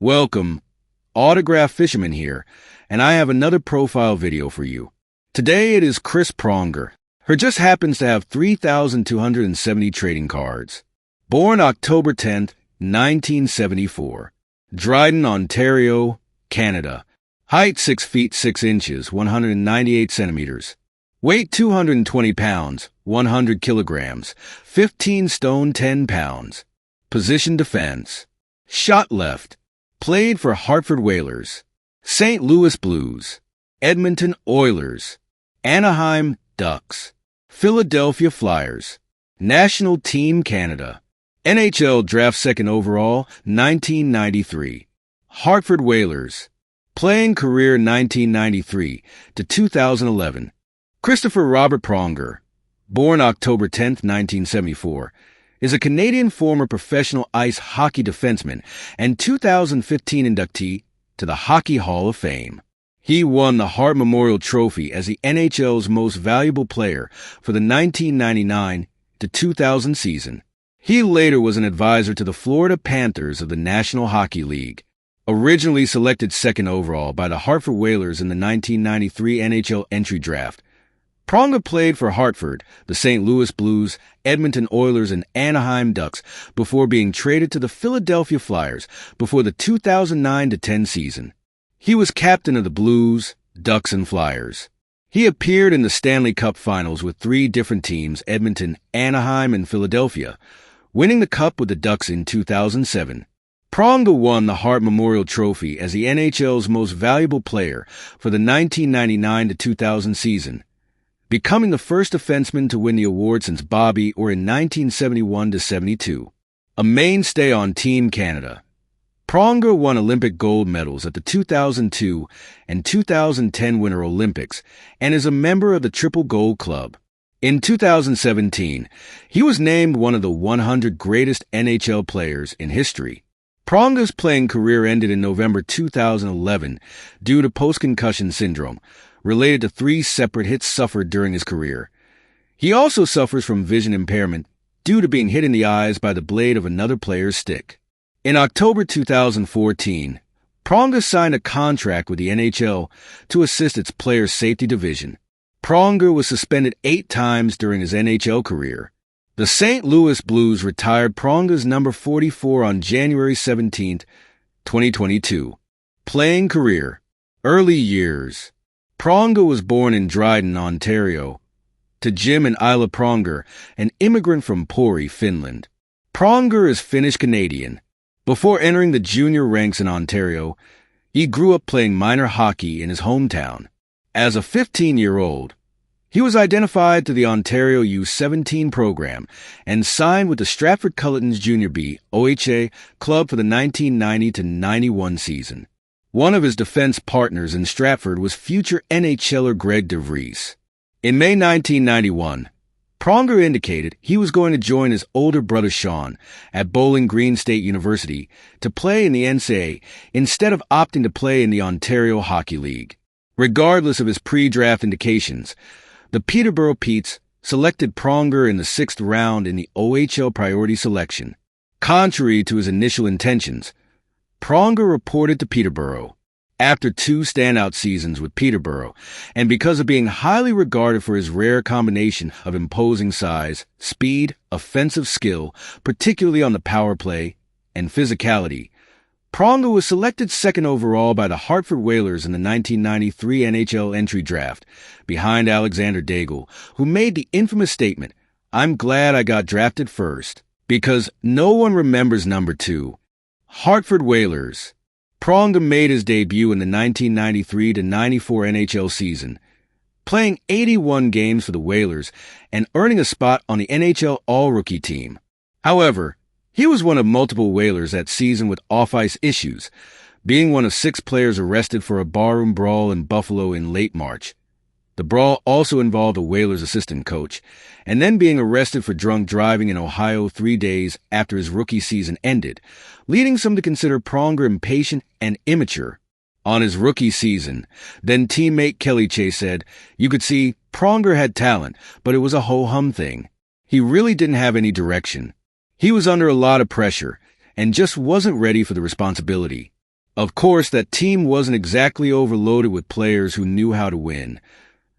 Welcome, Autograph Fisherman here, and I have another profile video for you. Today it is Chris Pronger, who just happens to have 3,270 trading cards. Born October 10th, 1974. Dryden, Ontario, Canada. Height 6 feet 6 inches, 198 centimeters. Weight 220 pounds, 100 kilograms. 15 stone 10 pounds. Position defense. Shot left. Played for Hartford Whalers, St. Louis Blues, Edmonton Oilers, Anaheim Ducks, Philadelphia Flyers, National Team Canada, NHL Draft 2nd overall, 1993, Hartford Whalers, playing career 1993 to 2011. Christopher Robert Pronger, born October 10, 1974, is a Canadian former professional ice hockey defenseman and 2015 inductee to the Hockey Hall of Fame. He won the Hart Memorial Trophy as the NHL's most valuable player for the 1999 to 2000 season. He later was an advisor to the Florida Panthers of the National Hockey League. Originally selected 2nd overall by the Hartford Whalers in the 1993 NHL entry draft, Pronger played for Hartford, the St. Louis Blues, Edmonton Oilers, and Anaheim Ducks before being traded to the Philadelphia Flyers before the 2009-10 season. He was captain of the Blues, Ducks, and Flyers. He appeared in the Stanley Cup Finals with 3 different teams, Edmonton, Anaheim, and Philadelphia, winning the Cup with the Ducks in 2007. Pronger won the Hart Memorial Trophy as the NHL's most valuable player for the 1999 to 2000 season, becoming the first defenseman to win the award since Bobby Orr in 1971-72. A mainstay on Team Canada, Pronger won Olympic gold medals at the 2002 and 2010 Winter Olympics and is a member of the Triple Gold Club. In 2017, he was named one of the 100 greatest NHL players in history. Pronger's playing career ended in November 2011 due to post-concussion syndrome, related to 3 separate hits suffered during his career. He also suffers from vision impairment due to being hit in the eyes by the blade of another player's stick. In October 2014, Pronger signed a contract with the NHL to assist its player safety division. Pronger was suspended 8 times during his NHL career. The St. Louis Blues retired Pronger's number 44 on January 17, 2022. Playing career. Early years. Pronger was born in Dryden, Ontario, to Jim and Isla Pronger, an immigrant from Pori, Finland. Pronger is Finnish-Canadian. Before entering the junior ranks in Ontario, he grew up playing minor hockey in his hometown. As a 15-year-old, he was identified to the Ontario U17 program and signed with the Stratford Culletons Junior B OHA club for the 1990-91 season. One of his defense partners in Stratford was future NHLer Greg DeVries. In May 1991, Pronger indicated he was going to join his older brother Sean at Bowling Green State University to play in the NCAA instead of opting to play in the Ontario Hockey League. Regardless of his pre-draft indications, the Peterborough Petes selected Pronger in the 6th round in the OHL priority selection. Contrary to his initial intentions, Pronger reported to Peterborough. After 2 standout seasons with Peterborough, and because of being highly regarded for his rare combination of imposing size, speed, offensive skill, particularly on the power play, and physicality, Pronger was selected 2nd overall by the Hartford Whalers in the 1993 NHL entry draft, behind Alexander Daigle, who made the infamous statement, "I'm glad I got drafted first," because no one remembers number 2. Hartford Whalers. Pronger made his debut in the 1993-94 NHL season, playing 81 games for the Whalers and earning a spot on the NHL All-Rookie team. However, he was one of multiple Whalers that season with off-ice issues, being one of 6 players arrested for a barroom brawl in Buffalo in late March. The brawl also involved a Whalers assistant coach, and then being arrested for drunk driving in Ohio 3 days after his rookie season ended, leading some to consider Pronger impatient and immature. On his rookie season, then teammate Kelly Chase said, "You could see Pronger had talent, but it was a ho-hum thing. He really didn't have any direction. He was under a lot of pressure and just wasn't ready for the responsibility." Of course, that team wasn't exactly overloaded with players who knew how to win.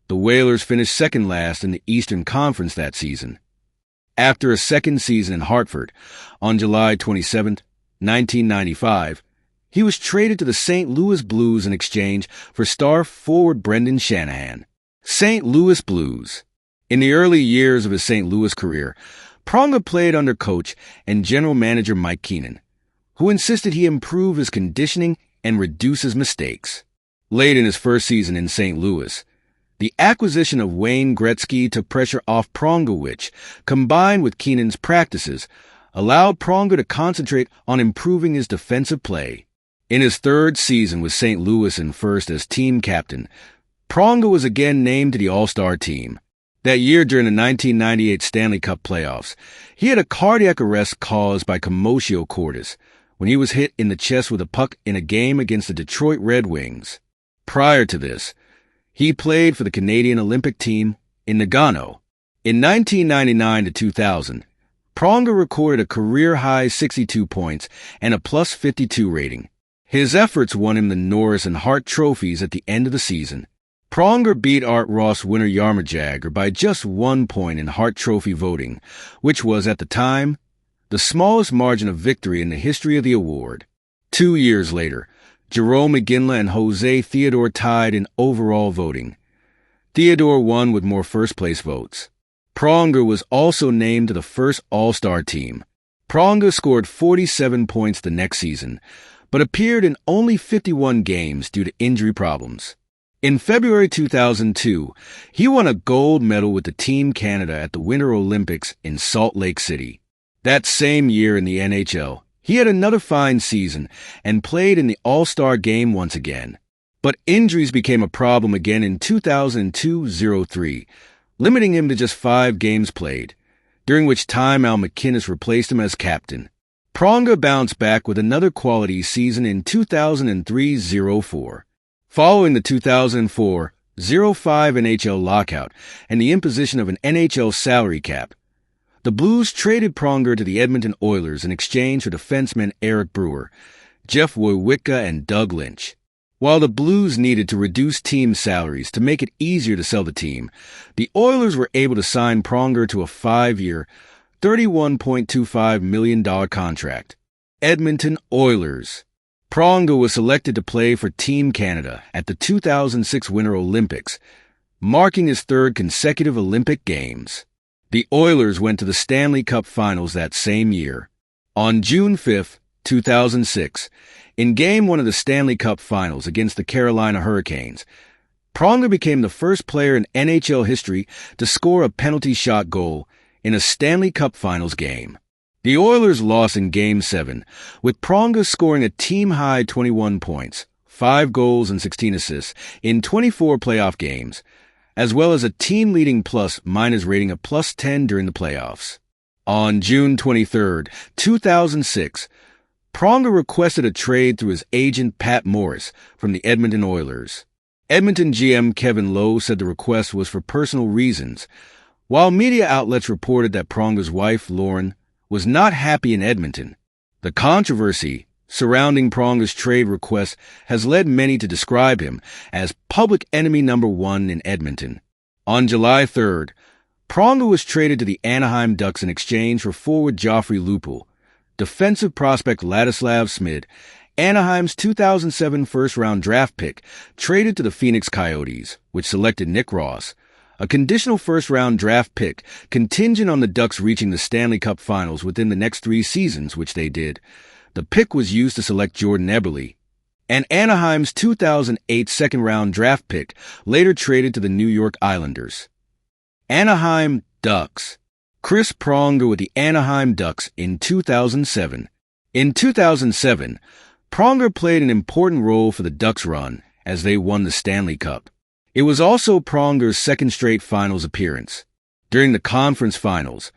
The Whalers finished second last in the Eastern Conference that season. After a second season in Hartford, on July 27, 1995, he was traded to the St. Louis Blues in exchange for star forward Brendan Shanahan. St. Louis Blues. In the early years of his St. Louis career, Pronger played under coach and general manager Mike Keenan, who insisted he improve his conditioning and reduce his mistakes. Late in his first season in St. Louis, the acquisition of Wayne Gretzky took pressure off Pronger, which, combined with Keenan's practices, allowed Pronger to concentrate on improving his defensive play. In his third season with St. Louis and first as team captain, Pronger was again named to the All-Star team. That year during the 1998 Stanley Cup playoffs, he had a cardiac arrest caused by commotio cordis when he was hit in the chest with a puck in a game against the Detroit Red Wings. Prior to this, he played for the Canadian Olympic team in Nagano. In 1999 to 2000, Pronger recorded a career-high 62 points and a plus 52 rating. His efforts won him the Norris and Hart trophies at the end of the season. Pronger beat Art Ross winner Jaromir Jagr by just 1 point in Hart Trophy voting, which was, at the time, the smallest margin of victory in the history of the award. 2 years later, Jarome Iginla and Jose Theodore tied in overall voting. Theodore won with more first-place votes. Pronger was also named to the first All-Star team. Pronger scored 47 points the next season, but appeared in only 51 games due to injury problems. In February 2002, he won a gold medal with the Team Canada at the Winter Olympics in Salt Lake City. That same year in the NHL, he had another fine season and played in the All-Star game once again. But injuries became a problem again in 2002-03, limiting him to just 5 games played, during which time Al MacInnis replaced him as captain. Pronger bounced back with another quality season in 2003-04. Following the 2004-05 NHL lockout and the imposition of an NHL salary cap, the Blues traded Pronger to the Edmonton Oilers in exchange for defensemen Eric Brewer, Jeff Wojcicka, and Doug Lynch. While the Blues needed to reduce team salaries to make it easier to sell the team, the Oilers were able to sign Pronger to a 5-year, $31.25 million contract. Edmonton Oilers. Pronger was selected to play for Team Canada at the 2006 Winter Olympics, marking his third consecutive Olympic Games. The Oilers went to the Stanley Cup Finals that same year. On June 5, 2006, in Game 1 of the Stanley Cup Finals against the Carolina Hurricanes, Pronger became the first player in NHL history to score a penalty shot goal in a Stanley Cup Finals game. The Oilers lost in Game 7, with Pronger scoring a team-high 21 points, 5 goals and 16 assists in 24 playoff games, as well as a team-leading plus-minus rating of plus 10 during the playoffs. On June 23, 2006, Pronger requested a trade through his agent Pat Morris from the Edmonton Oilers. Edmonton GM Kevin Lowe said the request was for personal reasons, while media outlets reported that Pronger's wife, Lauren, was not happy in Edmonton. The controversy surrounding Pronger's trade request has led many to describe him as public enemy number 1 in Edmonton. On July 3rd, Pronger was traded to the Anaheim Ducks in exchange for forward Joffrey Lupul, defensive prospect Ladislav Smid, Anaheim's 2007 first-round draft pick, traded to the Phoenix Coyotes, which selected Nick Ross, a conditional first-round draft pick contingent on the Ducks reaching the Stanley Cup Finals within the next 3 seasons, which they did. The pick was used to select Jordan Eberle, and Anaheim's 2008 second-round draft pick, later traded to the New York Islanders. Anaheim Ducks. Chris Pronger with the Anaheim Ducks in 2007. In 2007, Pronger played an important role for the Ducks' run as they won the Stanley Cup. It was also Pronger's second straight finals appearance. During the conference finals,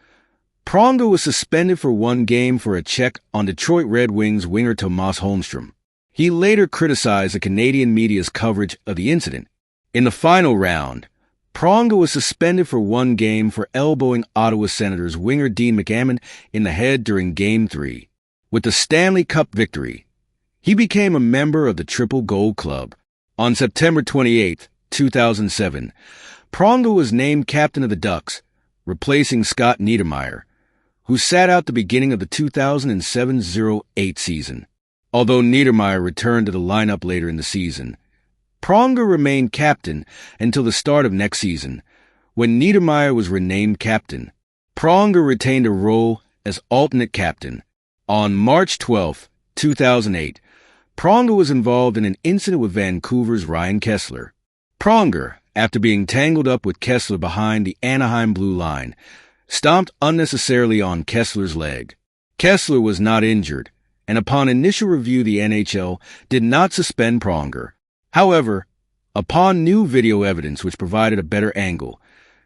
Pronger was suspended for 1 game for a check on Detroit Red Wings winger Tomas Holmstrom. He later criticized the Canadian media's coverage of the incident. In the final round, Pronger was suspended for 1 game for elbowing Ottawa Senators winger Dean McAmmond in the head during Game 3. With the Stanley Cup victory, He became a member of the Triple Gold Club. On September 28, 2007, Pronger was named captain of the Ducks, replacing Scott Niedermayer, who sat out the beginning of the 2007-08 season. Although Niedermayer returned to the lineup later in the season, Pronger remained captain until the start of next season, when Niedermayer was renamed captain. Pronger retained a role as alternate captain. On March 12, 2008, Pronger was involved in an incident with Vancouver's Ryan Kesler. Pronger, after being tangled up with Kesler behind the Anaheim blue line, stomped unnecessarily on Kessler's leg. Kesler was not injured, and upon initial review the NHL did not suspend Pronger. However, upon new video evidence which provided a better angle,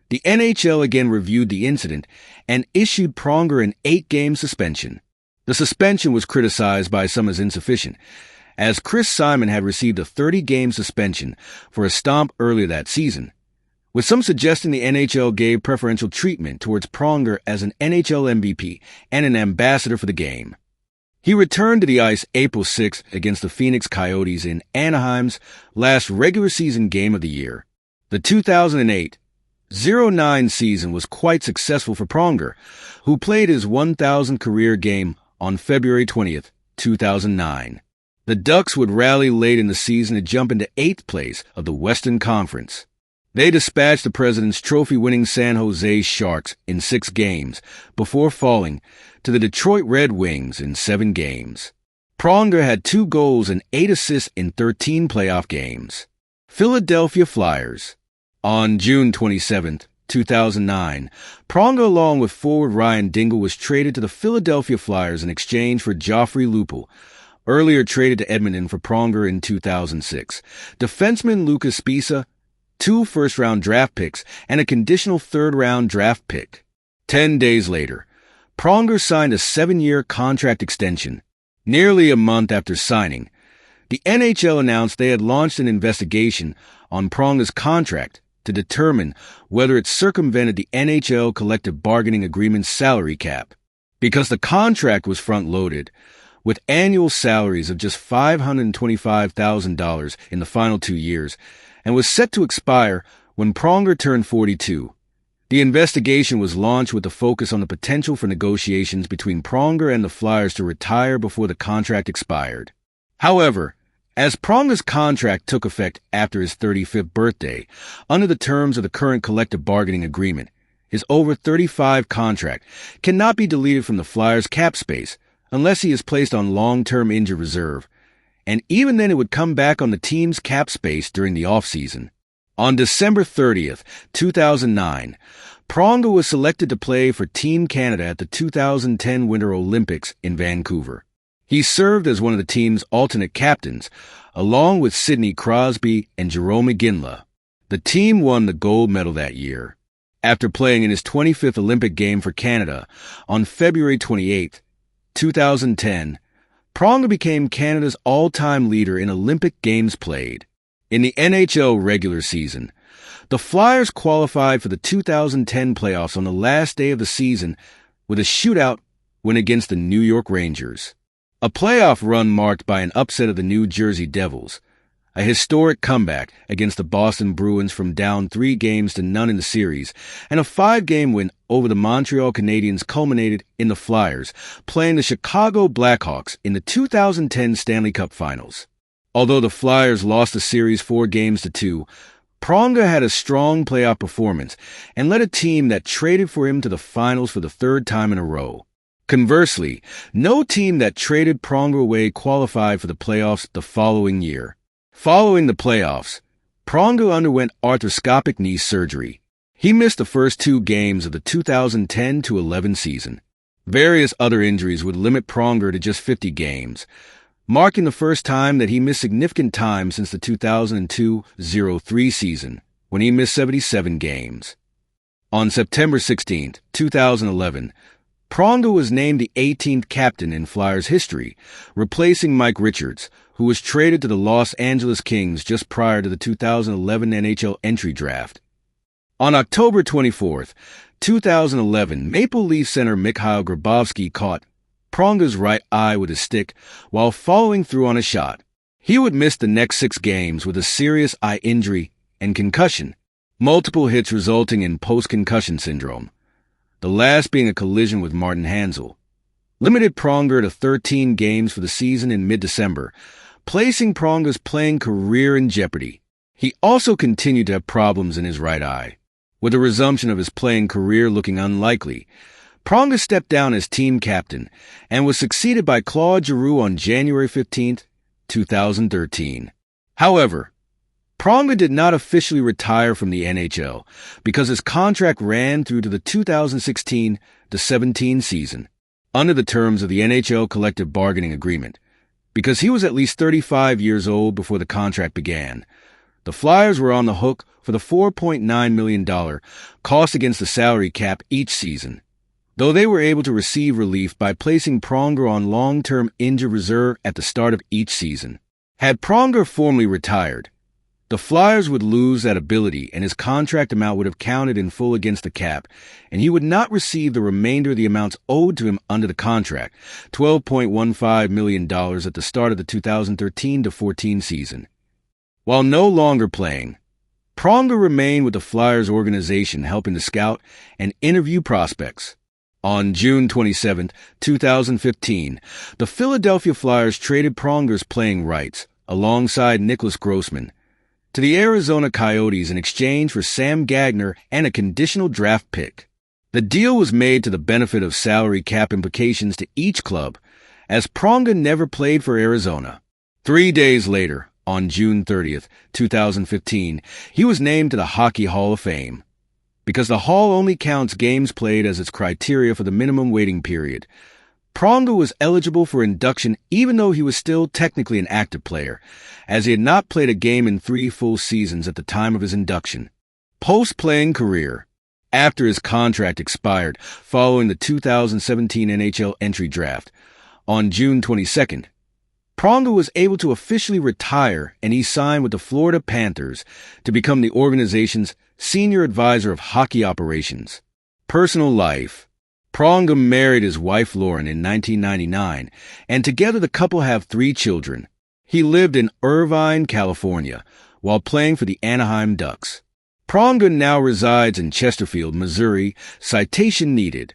the NHL again reviewed the incident and issued Pronger an 8-game suspension. The suspension was criticized by some as insufficient, as Chris Simon had received a 30-game suspension for a stomp earlier that season, with some suggesting the NHL gave preferential treatment towards Pronger as an NHL MVP and an ambassador for the game. He returned to the ice April 6 against the Phoenix Coyotes in Anaheim's last regular season game of the year. The 2008-09 season was quite successful for Pronger, who played his 1,000th career game on February 20, 2009. The Ducks would rally late in the season to jump into 8th place of the Western Conference. They dispatched the President's Trophy-winning San Jose Sharks in 6 games before falling to the Detroit Red Wings in 7 games. Pronger had 2 goals and 8 assists in 13 playoff games. Philadelphia Flyers. On June 27, 2009, Pronger along with forward Ryan Dingle was traded to the Philadelphia Flyers in exchange for Joffrey Lupul, earlier traded to Edmonton for Pronger in 2006. Defenseman Lucas Spisa, 2 first-round draft picks, and a conditional third-round draft pick. 10 days later, Pronger signed a 7-year contract extension. Nearly a month after signing, the NHL announced they had launched an investigation on Pronger's contract to determine whether it circumvented the NHL collective bargaining agreement's salary cap. Because the contract was front-loaded, with annual salaries of just $525,000 in the final 2 years, and was set to expire when Pronger turned 42. The investigation was launched with a focus on the potential for negotiations between Pronger and the Flyers to retire before the contract expired. However, as Pronger's contract took effect after his 35th birthday, under the terms of the current collective bargaining agreement, his over 35 contract cannot be deleted from the Flyers' cap space unless he is placed on long-term injured reserve, and even then it would come back on the team's cap space during the offseason. On December 30th, 2009, Pronger was selected to play for Team Canada at the 2010 Winter Olympics in Vancouver. He served as one of the team's alternate captains, along with Sidney Crosby and Jarome Iginla. The team won the gold medal that year. After playing in his 25th Olympic game for Canada on February 28, 2010, Pronger became Canada's all-time leader in Olympic Games played. In the NHL regular season, the Flyers qualified for the 2010 playoffs on the last day of the season with a shootout win against the New York Rangers. A playoff run marked by an upset of the New Jersey Devils, a historic comeback against the Boston Bruins from down 3-0 in the series, and a 5-game win over the Montreal Canadiens culminated in the Flyers playing the Chicago Blackhawks in the 2010 Stanley Cup Finals. Although the Flyers lost the series 4-2, Pronger had a strong playoff performance and led a team that traded for him to the finals for the 3rd time in a row. Conversely, no team that traded Pronger away qualified for the playoffs the following year. Following the playoffs, Pronger underwent arthroscopic knee surgery. He missed the first 2 games of the 2010-11 season. Various other injuries would limit Pronger to just 50 games, marking the first time that he missed significant time since the 2002-03 season, when he missed 77 games. On September 16, 2011, Pronger was named the 18th captain in Flyers history, replacing Mike Richards, who was traded to the Los Angeles Kings just prior to the 2011 NHL entry draft. On October 24, 2011, Maple Leaf center Mikhail Grabovski caught Pronga's right eye with his stick while following through on a shot. He would miss the next 6 games with a serious eye injury and concussion, multiple hits resulting in post-concussion syndrome, the last being a collision with Martin Hanzal. Limited Pronger to 13 games for the season in mid-December, placing Pronga's playing career in jeopardy. He also continued to have problems in his right eye. With the resumption of his playing career looking unlikely, Pronga stepped down as team captain and was succeeded by Claude Giroux on January 15, 2013. However, Pronga did not officially retire from the NHL because his contract ran through to the 2016-17 season under the terms of the NHL collective bargaining agreement. Because he was at least 35 years old before the contract began, the Flyers were on the hook for the $4.9 million cost against the salary cap each season, though they were able to receive relief by placing Pronger on long-term injured reserve at the start of each season. Had Pronger formally retired, the Flyers would lose that ability and his contract amount would have counted in full against the cap, and he would not receive the remainder of the amounts owed to him under the contract, $12.15 million at the start of the 2013-14 season. While no longer playing, Pronger remained with the Flyers organization helping to scout and interview prospects. On June 27, 2015, the Philadelphia Flyers traded Pronger's playing rights, alongside Nicholas Grossman, to the Arizona Coyotes in exchange for Sam Gagner and a conditional draft pick. The deal was made to the benefit of salary cap implications to each club, as Pronger never played for Arizona. 3 days later, on June 30, 2015, he was named to the Hockey Hall of Fame. Because the Hall only counts games played as its criteria for the minimum waiting period, Pronger was eligible for induction even though he was still technically an active player, as he had not played a game in 3 full seasons at the time of his induction. Post-playing career. After his contract expired following the 2017 NHL entry draft, on June 22nd, Pronger was able to officially retire and he signed with the Florida Panthers to become the organization's senior advisor of hockey operations. Personal life. Pronger married his wife Lauren in 1999, and together the couple have 3 children. He lived in Irvine, California, while playing for the Anaheim Ducks. Pronger now resides in Chesterfield, Missouri, citation needed,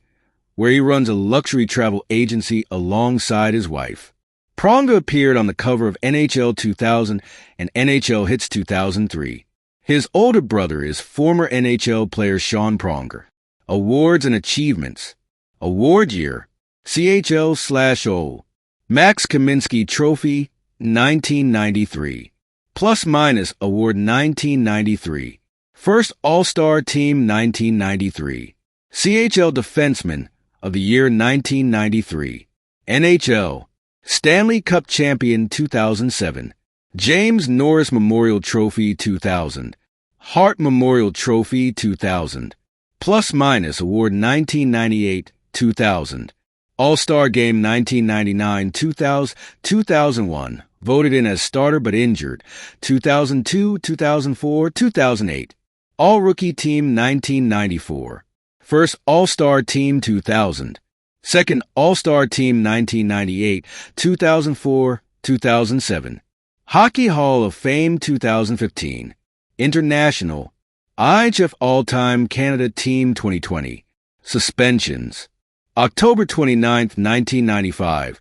where he runs a luxury travel agency alongside his wife. Pronger appeared on the cover of NHL 2000 and NHL Hits 2003. His older brother is former NHL player Sean Pronger. Awards and achievements. Award year, CHL/O. Max Kaminsky Trophy, 1993. Plus Minus Award 1993. First All-Star Team 1993. CHL Defenseman of the Year 1993. NHL Stanley Cup Champion 2007. James Norris Memorial Trophy 2000. Hart Memorial Trophy 2000. Plus Minus Award 1998-2000. All-Star Game 1999-2000, 2001. Voted in as starter but injured. 2002, 2004, 2008. All-Rookie Team 1994. First All-Star Team 2000. Second All-Star Team 1998, 2004, 2007. Hockey Hall of Fame 2015. International IHF All-Time Canada Team 2020. Suspensions. October 29, 1995.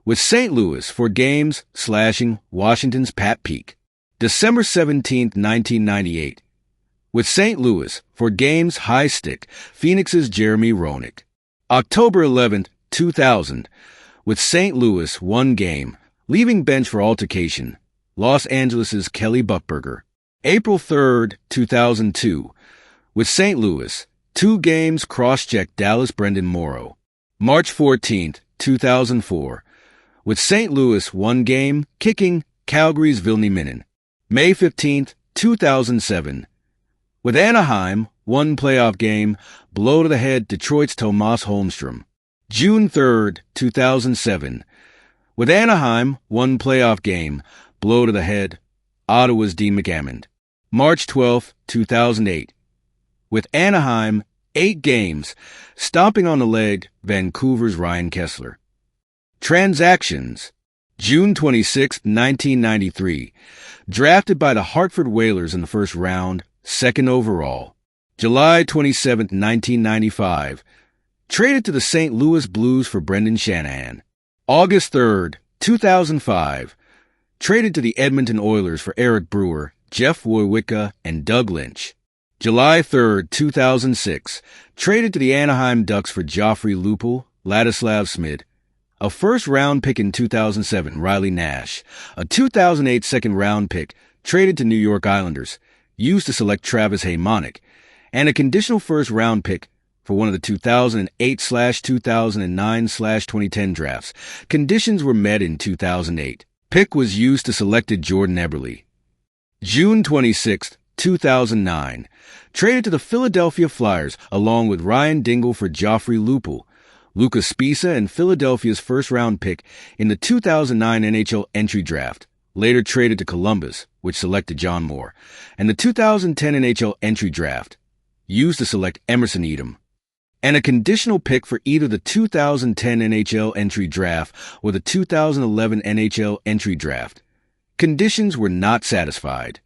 With St. Louis for games slashing Washington's Pat Peake. December 17, 1998. With St. Louis for games high stick Phoenix's Jeremy Roenick. October 11, 2000. With St. Louis 1 game, leaving bench for altercation, Los Angeles' Kelly Buchberger. April 3, 2002. With St. Louis 2 games cross-check Dallas Brendan Morrow. March 14, 2004. With St. Louis 1 game, kicking Calgary's Vilni Minin. May 15, 2007. With Anaheim 1 playoff game, blow to the head Detroit's Tomas Holmstrom. June 3, 2007. With Anaheim 1 playoff game, blow to the head Ottawa's Dean McAmmond. March 12, 2008. With Anaheim 8 games, stomping on the leg Vancouver's Ryan Kesler. Transactions. June 26, 1993. Drafted by the Hartford Whalers in the first round, second overall. July 27, 1995. Traded to the St. Louis Blues for Brendan Shanahan. August 3, 2005. Traded to the Edmonton Oilers for Eric Brewer, Jeff Woywitka, and Doug Lynch. July 3, 2006. Traded to the Anaheim Ducks for Joffrey Lupul, Ladislav Smid, a first-round pick in 2007, Riley Nash, a 2008 second-round pick traded to New York Islanders, used to select Travis Hamonic, and a conditional first-round pick for one of the 2008/2009/2010 drafts. Conditions were met in 2008. Pick was used to selected Jordan Eberle. June 26, 2009. Traded to the Philadelphia Flyers along with Ryan Dingle for Joffrey Lupul, Lucas Spisa, and Philadelphia's first-round pick in the 2009 NHL entry draft, later traded to Columbus, which selected John Moore, and the 2010 NHL entry draft, used to select Emerson Edom, and a conditional pick for either the 2010 NHL entry draft or the 2011 NHL entry draft. Conditions were not satisfied.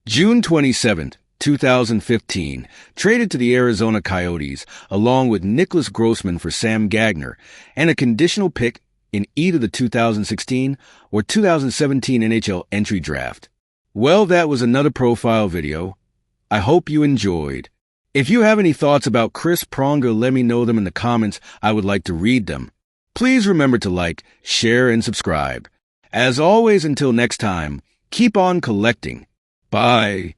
June 27, 2015, traded to the Arizona Coyotes, along with Nicholas Grossman for Sam Gagner, and a conditional pick in either the 2016 or 2017 NHL entry draft. Well, that was another profile video. I hope you enjoyed. If you have any thoughts about Chris Pronger, let me know them in the comments. I would like to read them. Please remember to like, share, and subscribe. As always, until next time, keep on collecting. Bye.